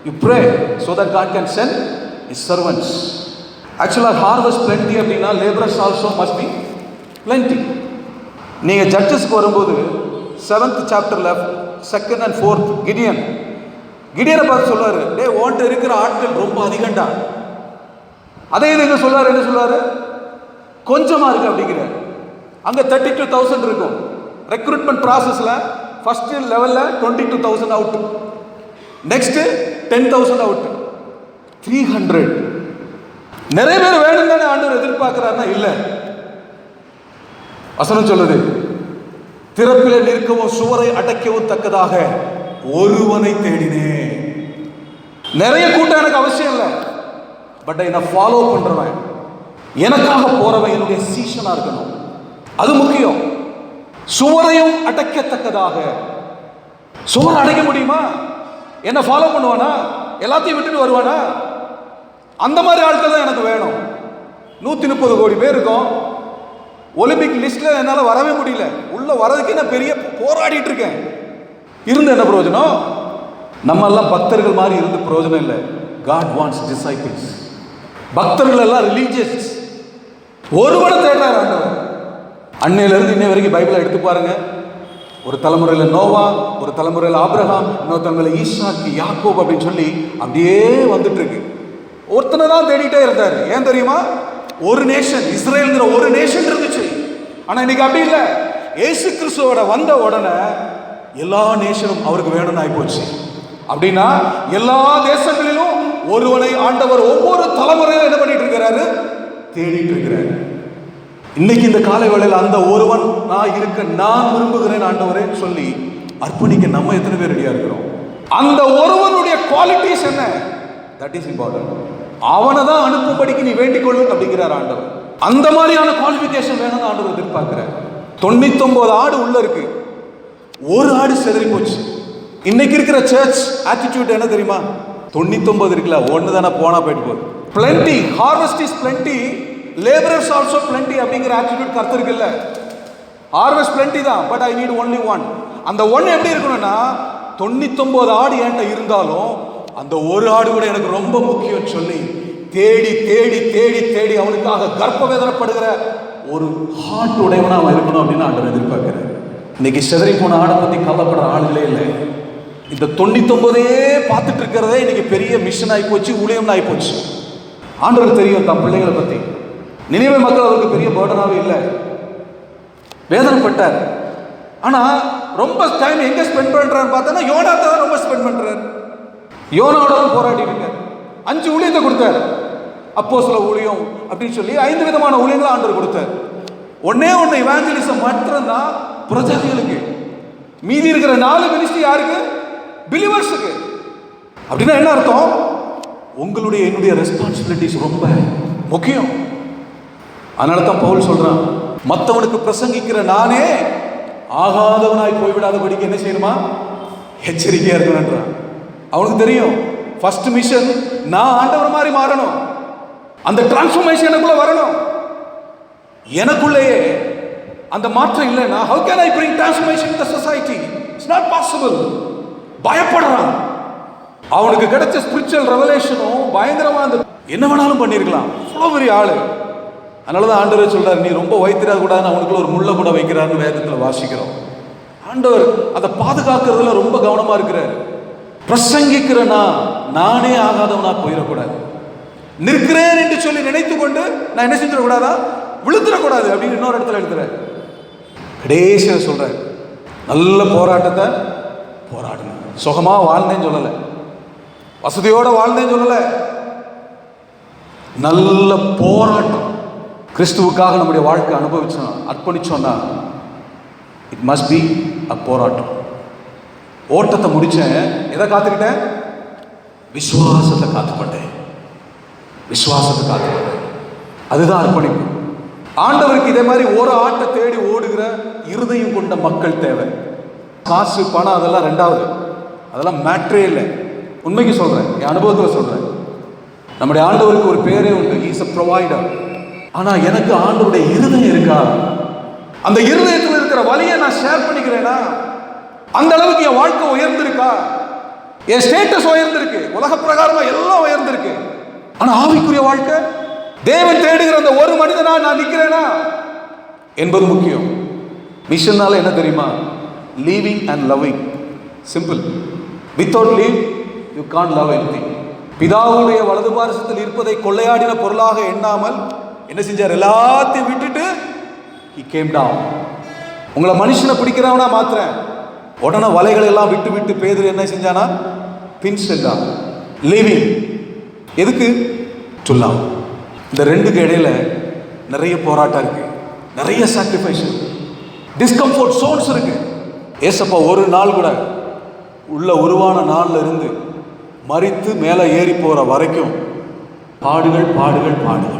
You pray so that God can send his servants. Actually harvest plenty அப்படினா laborers also must be plenty. நீங்க ஜட்ஜஸ்க்கு வரும்போது 7th chapterல 2nd and 4th கிடியனை பார்த்து சொல்றாரு, டேய் ஓன்ட்ட இருக்கிற ஆட்கள் ரொம்ப அதிகம்டா. அதே நீங்க சொல்றாரு, என்ன சொல்றாரு, கொஞ்சமா இருக்கு அப்படிங்கிறாரு. அங்க 32,000 இருக்கும். ரெக்ரூட்மெண்ட் ப்ராசஸ்ல ஃபர்ஸ்ட் லெவல்ல 22,000 அவுட், நெக்ஸ்ட் 10,000 அவுட், 300. நிறைய பேர் வேணும் தானே ஆண்டவர் எதிர்பார்க்கிறாருன்னா இல்ல. வசனம் சொல்லுது, திறப்பிலே நிற்கவும் சுவரை அடைக்கவும் தக்கதாக ஒருவனை தேடினேன். நிறைய கூட்டம் எனக்கு அவசியம் இல்லை, பட் என்னை ஃபாலோ பண்றவன், எனக்காக போறவன் என்னுடைய சீஷனா இருக்கணும். அது முக்கியம். சுவரையும் அடைக்கத்தக்கதாக. சுவரை அடைக்க முடியுமா? என்ன ஃபாலோ பண்ணுவானா? எல்லாத்தையும் விட்டுட்டு வருவானா? அந்த மாதிரி ஆட்கள் தான் எனக்கு வேணும். 130 கோடி பேர் இருக்கும். ஒலிம்பிக் லிஸ்ட்ல என்னால் வரவே முடியல. உள்ள வரதுக்கு நான் பெரிய போராடிட்டு இருக்கேன். இருந்து என்ன பிரயோஜனம்? நம்ம எல்லாம் பக்தர்கள் மாதிரி இருந்து பிரயோஜனம் இல்லை. God wants disciples. பக்தர்கள் எல்லாம் ரிலீஜியஸ். ஒருவனை தேடுறாரு ஆண்டவர். அன்னையிலிருந்து இன்னை வரைக்கும் பைபிளை எடுத்து பாருங்க. ஒரு தலைமுறையில் நோவா, ஒரு தலைமுறையில் ஆபிரகாம், இன்னொரு தலைமுறையில் ஈசாக்கு, யாக்கோப் அப்படின்னு சொல்லி அப்படியே வந்துட்டு இருக்கு. ஒருத்தனை தான் தேடிட்டே இருந்தார். ஏன் தெரியுமா? ஒரு நேஷன், இஸ்ரேல்ங்கிற ஒரு நேஷன் இருந்துச்சு. ஆனா இன்னைக்கு அப்படி இல்லை. இயேசு கிறிஸ்துவோட வந்த உடனே எல்லா நேஷனும் அவருக்கு வேணும்னு ஆயிப்போச்சு. அப்படின்னா எல்லா தேசங்களிலும் ஒருவனை ஆண்டவர் ஒவ்வொரு தலைமுறையிலும் என்ன பண்ணிட்டு இருக்கிறாரு, தேடிட்டு இருக்கிறாரு. இன்னைக்கு இந்த காலை வேளையில் அந்த ஒருவன் நான் இருக்க நான் விரும்புகிறேன் ஆண்டவரே சொல்லி அர்ப்பணிக்க நம்ம எத்தனை பேர் ரெடியா இருக்கிறோம்? அந்த ஒருவனுடைய குவாலிட்டிஸ் என்ன? That is important. அவனை தான் அனுப்பும்படிக்கு நீ வேண்டிக் கொள்ளு அப்படிங்கிறார் ஆண்டவர். அந்த மாதிரியான குவாலிஃபிகேஷன் வேணும்னு ஆண்டவர் எதிர்பார்க்கிறார். 99 ஆடு உள்ள இருக்கு, ஒரு ஆடு செதறி போச்சு. இன்னைக்கு இருக்கிற சர்ச் ஆட்டிடியூட் என்ன தெரியுமா? 99 இருக்குல்ல, ஒன்று தானே போனா போயிட்டு போகுது. Plenty, harvest is plenty, laborers also plenty அப்படிங்கிற ஆட்டிடியூட் கர்த்தருக்கு இல்ல. ஹார்வெஸ்ட் plenty தான், but I need only one. அந்த ஒன் எப்படி இருக்கணும்னா, 99 ஆடு என்கிட்ட இருந்தாலும் அந்த ஒரு ஆடு கூட எனக்கு ரொம்ப முக்கியம் சொல்லி தேடி தேடி தேடி தேடி அவனுக்காக கர்ப்ப வேதனைப்படுகிற ஒரு ஹார்ட் உடையவனா அவன் இருக்கணும் அப்படின்னு ஆண்டவர் எதிர்பார்க்கிறார். இன்னைக்கு செதறி போன ஆடை பத்தி கவலைப்படுற ஆளுகளே இல்லை. இந்த 99 பார்த்துட்டு இருக்கிறதே இன்னைக்கு பெரிய மிஷன் ஆகி போச்சு, ஊழியம் ஆகி போச்சு. ஆண்டவருக்கு தெரியும் தன் பிள்ளைகளை பத்தி. நினைவே மக்கள் அவருக்கு பெரிய பேர்டனாவே இல்லை, வேதனைப்பட்டார். ஆனா ரொம்ப டைம் எங்க ஸ்பெண்ட் பண்றான்னு பார்த்தா யோனாத்தை தான் ரொம்ப ஸ்பெண்ட் பண்றாரு. யோனாவோட போராடி இருக்கார். 5 ஊழியத்தை கொடுத்தார். அப்போஸ்தல ஊழியம் அப்படின்னு சொல்லி 5 விதமான ஊழியங்களை ஆண்டவர் கொடுத்தார். ஒன்னே ஒன்று இவாஞ்சலிசம் மாத்திரம்தான் பிரஜாதிகளுக்கு. மீதி இருக்கிற 4 மினிஸ்ட்ரி யாருக்கு? பிலீவர்ஸுக்கு. அப்படின்னா என்ன அர்த்தம்? உங்களுடைய என்னுடைய ரெஸ்பான்சிபிலிட்டிஸ் ரொம்ப முக்கியம். அதனால தான் பவுல் சொல்றான், மற்றவனுக்கு பிரசங்கிக்கிற நானே ஆகாதவனாய் போய்விடாதபடிக்கு என்ன செய்யணுமா? எச்சரிக்கையா இருக்கணும்ன்றான். அவனுக்கு தெரியும் ஃபர்ஸ்ட் மிஷன் நான் ஆண்டவர் மாதிரி மாறணும். அந்த டிரான்ஸ்ஃபர்மேஷன் எனக்குள்ள வரணும். எனக்குள்ளேயே அந்த மாற்றம் இல்லைன்னா how can I bring transformation in the society? It's not possible. பயப்படுறான். அவனுக்கு கிடைச்ச ஸ்பிரிச்சுவல் ரெவலேஷனும் பயங்கரமா என்ன வேணாலும் பண்ணிருக்கலாம். அவ்வளவு பெரிய ஆளு. அதனாலதான் ஆண்டவர் சொல்றாரு, நீ ரொம்ப வைத்திர கூடாதுன்னு அவனுக்குள்ள ஒரு முள்ள கூட வைக்கிறாருன்னு வேதத்துல வாசிக்கிறோம். ஆண்டவர் அதை பாதுகாக்கிறதுல ரொம்ப கவனமா இருக்கிறார். பிரசங்கிக்கிறனா நானே ஆகாதவனா போயிடக்கூடாது. நிற்கிறேன் என்று சொல்லி நினைத்து கொண்டு நான் என்ன செஞ்சிடக்கூடாதா, விழுந்துடக்கூடாது அப்படின்னு இன்னொரு இடத்துல எழுதுறாரு. கடைசியா சொல்றாரு, நல்ல போராட்டத்தை போராடணும். சுகமா வாழ்ந்தேன்னு சொல்லலை, வசதியோட வாழ்ந்தேன்னு சொல்லலை, நல்ல போராட்டம். கிறிஸ்துவுக்காக நம்முடைய வாழ்க்கை அனுபவிச்சோம், அர்ப்பணிச்சோம்னா இட் மஸ்ட் பி அ போராட்டம். ஓட்டத்தை முடிச்சேன், எதை காத்துக்கிட்டேன்? விசுவாசத்தை காத்துக்கொண்டேன். விசுவாசத்தை காத்துக்கொண்டேன். அதுதான் அர்ப்பணிப்பு. ஆண்டவருக்கு இதே மாதிரி ஒரு ஆட்டை தேடி ஓடுகிற இருதயம் கொண்ட மக்கள் தேவை. காசு பணம் அதெல்லாம் ரெண்டாவது, அதெல்லாம் மேட்ரே இல்லை. உண்மைக்கு சொல்றேன், என் அனுபவத்தில் சொல்றேன். நம்முடைய ஆண்டவருக்கு ஒரு பேரே உண்டு, இஸ் அ ப்ரொவைடர். ஆனா எனக்கு ஆண்டவருடைய இருதயம் இருக்கா? அந்த இருதயத்தில் இருக்கிற வழியை நான் ஷேர் பண்ணிக்கிறேனா? அந்த அளவுக்கு என் வாழ்க்கை உயர்ந்திருக்கா? என் ஸ்டேட்டஸ் உயர்ந்திருக்கு, உலக பிரகாரமா எல்லாம் உயர்ந்திருக்கு. ஆனா ஆவிக்குரிய வாழ்க்கை, தேவன் தேடுகிற அந்த ஒரு மனிதனா நான் நிக்கிறேனா என்பது முக்கியம். மிஷன்னால என்ன தெரியுமா? Leaving and loving. Simple. Without leave you can't love anything. பிதாவுடைய வலது பாரசத்தில் இருப்பதை கொள்ளையாடின பொருளாக எண்ணாமல் என்ன செஞ்சார்? எல்லாத்தையும் விட்டுட்டு he came down. உங்களை மனுஷனை பிடிக்கிறவனா மாத்திரேன். உடனே வலைகளை எல்லாம் விட்டு விட்டு பேதுரு என்ன செஞ்சானா? பின் சென்றான். லிவிங் எதுக்கு? To love. இந்த ரெண்டுக்கு இடையில நிறைய போராட்டம் இருக்கு, நிறைய சாக்ரிஃபைஸ் இருக்கு, டிஸ்கம்ஃபோர்ட் சோன்ஸ் இருக்கு. ஏசப்பா ஒரு நாள் கூட உள்ள உருவான நாள்ல இருந்து மரித்து மேலே ஏறி போற வரைக்கும் பாடுகள் பாடுகள் பாடுகள்.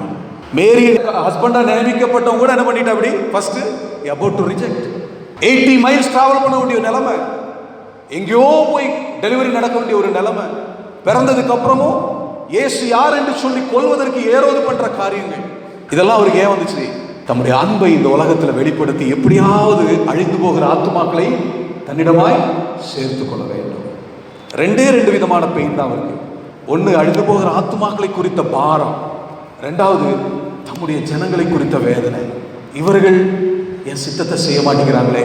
மேரி ஹஸ்பண்டா நியமிக்கப்பட்டவங்க கூட என்ன பண்ணிட்டா? அப்படி first about to reject. 80 miles travel பண்ண வேண்டிய நிலைமை, எங்கேயோ போய் டெலிவரி நடக்க வேண்டிய ஒரு நிலைமை, பிறந்ததுக்கு அப்புறமும் இயேசு யார் என்று சொல்லி கொல்வதற்கு ஏரோது பண்ற காரியங்கள், இதெல்லாம் அவருக்கு ஏன் வந்துச்சு? தம்முடைய அன்பை இந்த உலகத்தில் வெளிப்படுத்தி எப்படியாவது அழிந்து போகிற ஆத்துமாக்களை தன்னிடமாய் சேர்த்து கொள்ள வேண்டும். ரெண்டே ரெண்டு விதமான பெயின் தான் அவருக்கு. ஒன்று அழிந்து போகிற ஆத்துமாக்களை குறித்த பாரம், ரெண்டாவது தம்முடைய ஜனங்களை குறித்த வேதனை. இவர்கள் என் சித்தத்தை செய்ய மாட்டேங்கிறாங்களே,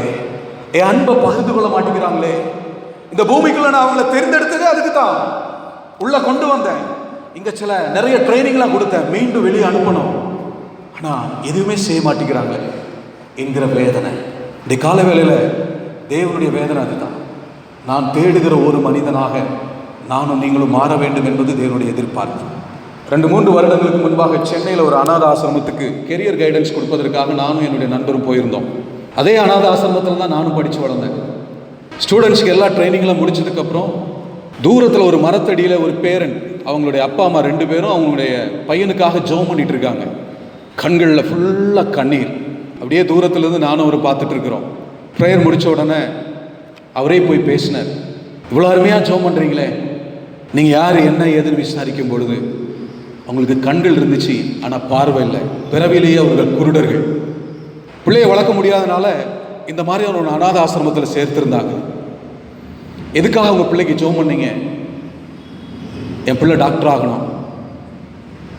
என் அன்பை பகிர்ந்து கொள்ள மாட்டேங்கிறாங்களே. இந்த பூமிக்குள்ள நான் அவங்கள தெரிந்தெடுத்ததே அதுக்கு தான். உள்ள கொண்டு வந்தேன், இங்க சில நிறைய ட்ரைனிங்லாம் கொடுத்தேன், மீண்டும் வெளியே அனுப்பணும், ஆனா எதுவுமே செய்ய மாட்டேங்கிறாங்களே என்கிற வேதனை. இந்த கால வேளையில தேவனுடைய வேதனை அதுதான். நான் தேடுகிற ஒரு மனிதனாக நானும் நீங்களும் மாற வேண்டும் என்பது தேவனுடைய எதிர்பார்ப்பு. 2-3 வருடங்களுக்கு முன்பாக சென்னையில் ஒரு அநாத ஆசிரமத்துக்கு கெரியர் கைடன்ஸ் கொடுப்பதற்காக நானும் என்னுடைய நண்பரும் போயிருந்தோம். அதே அநாத ஆசிரமத்தில் தான் நானும் படித்து வளர்ந்தேன். ஸ்டூடெண்ட்ஸ்க்கு எல்லா ட்ரைனிங்லாம் முடிச்சதுக்கப்புறம் தூரத்தில் ஒரு மரத்தடியில் ஒரு பேரண்ட், அவங்களுடைய அப்பா அம்மா 2 பேரும் அவங்களுடைய பையனுக்காக ஜெபம் பண்ணிட்டு இருக்காங்க. கண்களில் ஃபுல்லாக கண்ணீர். அப்படியே தூரத்துலேருந்து நானும் அவர் பார்த்துட்டு இருக்கிறோம். ப்ரேயர் முடித்த உடனே அவரே போய் பேசினார். இவ்வளோ அருமையாக ஜெபம் பண்ணுறீங்களே, நீங்கள் யார் என்ன ஏதுன்னு விசாரிக்கும் பொழுது அவங்களுக்கு கண்கள் இருந்துச்சு, ஆனால் பார்வை இல்லை. பிறவிலேயே அவர்கள் குருடர்கள். பிள்ளையை வளர்க்க முடியாதனால இந்த மாதிரி ஒரு அநாத ஆசிரமத்தில் சேர்த்துருந்தாங்க. எதுக்காக அவங்க பிள்ளைக்கு ஜெபம் பண்ணீங்க? என் பிள்ளை டாக்டர் ஆகணும்,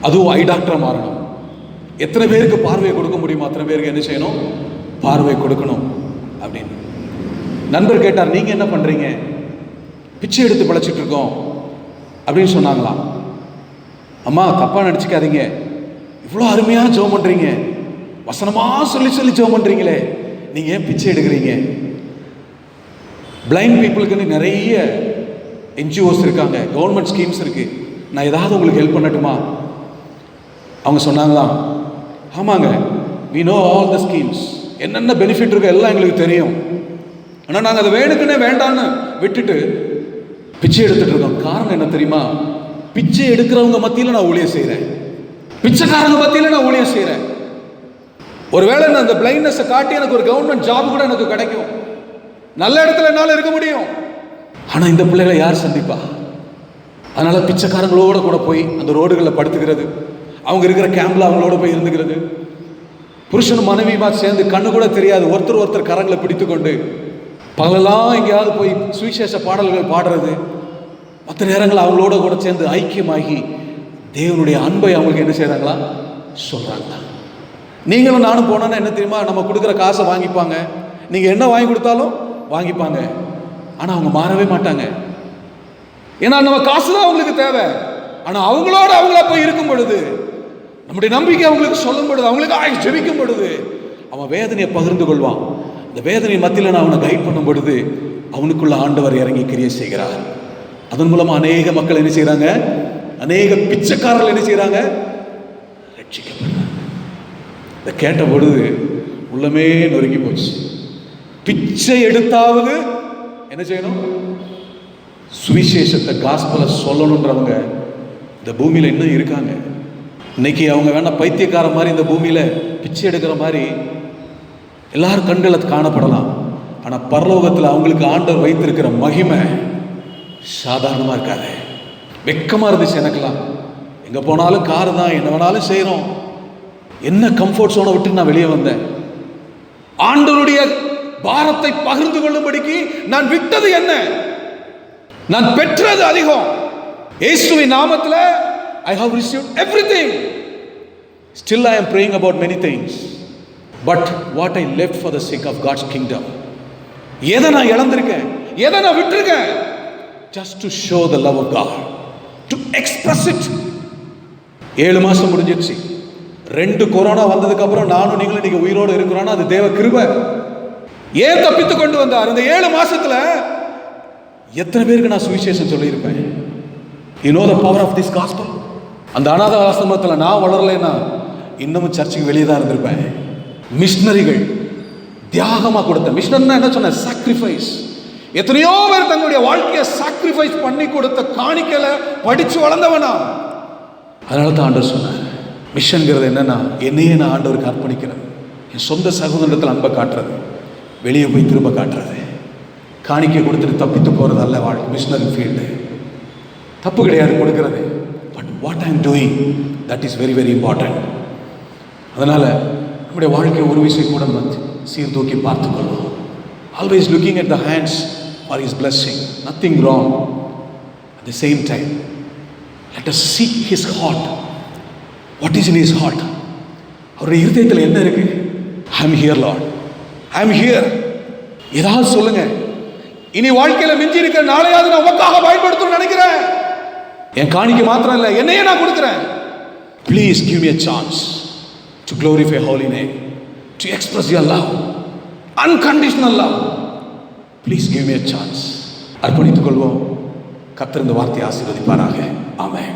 அதுவும் ஐ டாக்டராக மாறணும். எத்தனை பேருக்கு பார்வையை கொடுக்க முடியுமோ அத்தனை பேருக்கு என்ன செய்யணும்? பார்வை கொடுக்கணும் அப்படின்னு. நண்பர் கேட்டார், நீங்கள் என்ன பண்ணுறீங்க? பிச்சை எடுத்து பிழைச்சிட்டு இருக்கோம் அப்படின்னு சொன்னாங்களாம். அம்மா தப்பாக நினச்சிக்காதீங்க, இவ்வளோ அருமையாக ஜெபம் பண்ணுறீங்க, வசனமாக சொல்லி சொல்லி ஜெபம் பண்ணுறீங்களே, நீங்கள் ஏன் பிச்சை எடுக்கிறீங்க? பிளைண்ட் பீப்புளுக்குன்னு நிறைய என்ஜிஓஸ் இருக்காங்க, கவர்மெண்ட் ஸ்கீம்ஸ் இருக்குது, நான் ஏதாவது உங்களுக்கு ஹெல்ப் பண்ணட்டுமா? அவங்க சொன்னாங்களாம், ஆமாங்க, we know all the schemes, என்னென்ன பெனிஃபிட் இருக்கோ எல்லாம் எங்களுக்கு தெரியும், ஆனால் நாங்கள் அதை வேணுக்குன்னே வேண்டான்னு விட்டுட்டு பிச்சை எடுத்துட்டு இருக்கோம். காரணம் என்ன தெரியுமா? பிச்சை எடுக்கிறவங்க மத்தியில் நான் ஊழியம் செய்கிறேன், பிச்சைக்காரங்க மத்தியில் நான் ஊழியம் செய்கிறேன். ஒருவேளை நான் அந்த பிளைண்ட்னஸை காட்டி எனக்கு ஒரு கவர்மெண்ட் ஜாப் கூட எனக்கு கிடைக்கும், நல்ல இடத்துல என்னால் இருக்க முடியும். ஆனால் இந்த பிள்ளைகளை யார் சந்திப்பா? அதனால பிச்சைக்காரங்களோட கூட போய் அந்த ரோடுகளில் படுத்துக்கிறது, அவங்க இருக்கிற கேம்பில் அவங்களோட போய் இருந்துக்கிறது, புருஷனும் மனைவியுமா சேர்ந்து கண்ணு கூட தெரியாது ஒருத்தர் ஒருத்தர் கரங்களை பிடித்து கொண்டு பகலெல்லாம் எங்கேயாவது போய் சுவிசேஷ பாடல்கள் பாடுறது, மற்ற நேரங்கள் அவங்களோட கூட சேர்ந்து ஐக்கியமாகி தேவனுடைய அன்பை அவங்களுக்கு என்ன செய்கிறாங்களா? சொல்கிறாங்களா? நீங்களும் நானும் போனோன்னா என்ன தெரியுமா? நம்ம கொடுக்குற காசை வாங்கிப்பாங்க, நீங்கள் என்ன வாங்கி கொடுத்தாலும் வாங்கிப்பாங்க, ஆனால் அவங்க மாறவே மாட்டாங்க. ஏன்னா நம்ம காசு தான் அவங்களுக்கு தேவை. ஆனால் அவங்களோட அவங்களா போய் இருக்கும் பொழுது, நம்முடைய நம்பிக்கை அவங்களுக்கு சொல்லும் பொழுது, அவங்களுக்கு ஜெபிக்கும் பொழுது அவன் வேதனையை பகிர்ந்து கொள்வான். இந்த வேதனை மத்தியில் நான் அவனை கைட் பண்ணும் பொழுது அவனுக்குள்ள ஆண்டவர் இறங்கி கிரியை செய்கிறார். அதன் மூலமாக அநேக மக்கள் என்ன செய்கிறாங்க? அநேக பிச்சைக்காரர்கள் என்ன செய்கிறாங்க? ரட்சிக்கப்படுறாங்க. இதை கேட்ட பொழுது உள்ளமே நொறுங்கி போச்சு. பிச்சை எடுத்தாவது என்ன செய்யணும்? சுவிசேஷத்தை காஸ்பலை சொல்லணுன்றவங்க இந்த பூமியில இன்னும் இருக்காங்க. இன்னைக்கு அவங்க வேணா பைத்தியக்கார மாதிரி இந்த பூமியில பிச்சை எடுக்கிற மாதிரி எல்லாரும் கண்களுக்கு காணப்படலாம். ஆனா பரலோகத்தில் அவங்களுக்கு ஆண்டவர் வைத்திருக்கிற மகிமை சாதாரணமா இருக்காது. வெக்கமா இருந்துச்சு எனக்கெல்லாம். எங்க போனாலும் காரு தான், என்ன வேணாலும் செய்யறோம். என்ன கம்ஃபர்ட் சோனை விட்டு நான் வெளியே வந்தேன். ஆண்டவருடைய பாரத்தை பகிர்ந்து கொள்ளும்படிக்கு நான் விட்டது என்ன? நான் பெற்றது அதிகம். இயேசுவின் நாமத்தில் I have received everything. Still I am praying about many things. But what I left for the sake of God's kingdom, எதை நான் இழந்திருக்கேன், எதை நான் விட்டுருக்கேன்? Just to show the love of God, to express it. 7 மாசம் முடிஞ்சிருச்சு. 2 corona வந்ததுக்கு அப்புறம் நானும் நீங்களும் இன்னைக்கு உயிரோடு இருக்கிறோம்னா அது தேவ கிருபை. ஏன் தப்பித்து கொண்டு வந்தார்? இந்த 7 மாசத்துல எத்தனை பேருக்கு நான் சுவிசேஷம் சொல்லியிருப்பேன்? You know the power of this gospel. அந்த அநாத ஆசிரமத்தில் நான் வளரலைன்னா இன்னமும் சர்ச்சுக்கு வெளியே தான் இருந்திருப்பேன். மிஷனரிகள் தியாகமாக கொடுத்த மிஷனர்னா என்ன சொன்ன? சாக்ரிஃபைஸ். எத்தனையோ பேர் தங்களுடைய வாழ்க்கையை சாக்ரிஃபைஸ் பண்ணி கொடுத்த காணிக்கல படிச்சு வளர்ந்தவனா. அதனால தான் ஆண்டவர் சொன்னார், மிஷன்கிறது என்னன்னா என்னையே நான் ஆண்டவருக்கு அர்ப்பணிக்கிறேன். என் சொந்த சகோதரத்தில் அன்பை காட்டுறது, வெளியே போய் திரும்ப காட்டுறது, காணிக்கை கொடுத்துட்டு தப்பித்து போகிறது அல்ல வாழ்க்கை. மிஷனரி ஃபீல்டு தப்பு கிடையாது கொடுக்கிறது. But what I am doing, that is very very important. அதனால் நம்முடைய வாழ்க்கை ஒரு விஷயம் கூட சீர்தூக்கி பார்த்துக்கொள்ளும். Always looking at the hands for his blessing, nothing wrong. At the same time let us seek his heart. What is in his heart? அவருடைய இருதயத்தில் என்ன இருக்கு? I am here Lord, I am here. ஏதாவது சொல்லுங்க. இனி வாழ்க்கையில மிஞ்சி இருக்க நாளையாவது நான் உமக்காக பயன்படுத்தணும்னு நினைக்கிறேன். என் காணிக்கை மாத்திரம் இல்லை, என்னையே நான் கொடுக்கிறேன். Please give me a chance to glorify holy name, to express your love, unconditional love. Please give me a chance. அர்ப்பணித்துக் கொள்வோம். கர்த்தர் இந்த வார்த்தையை ஆசீர்வதிப்பாராக. ஆமென்.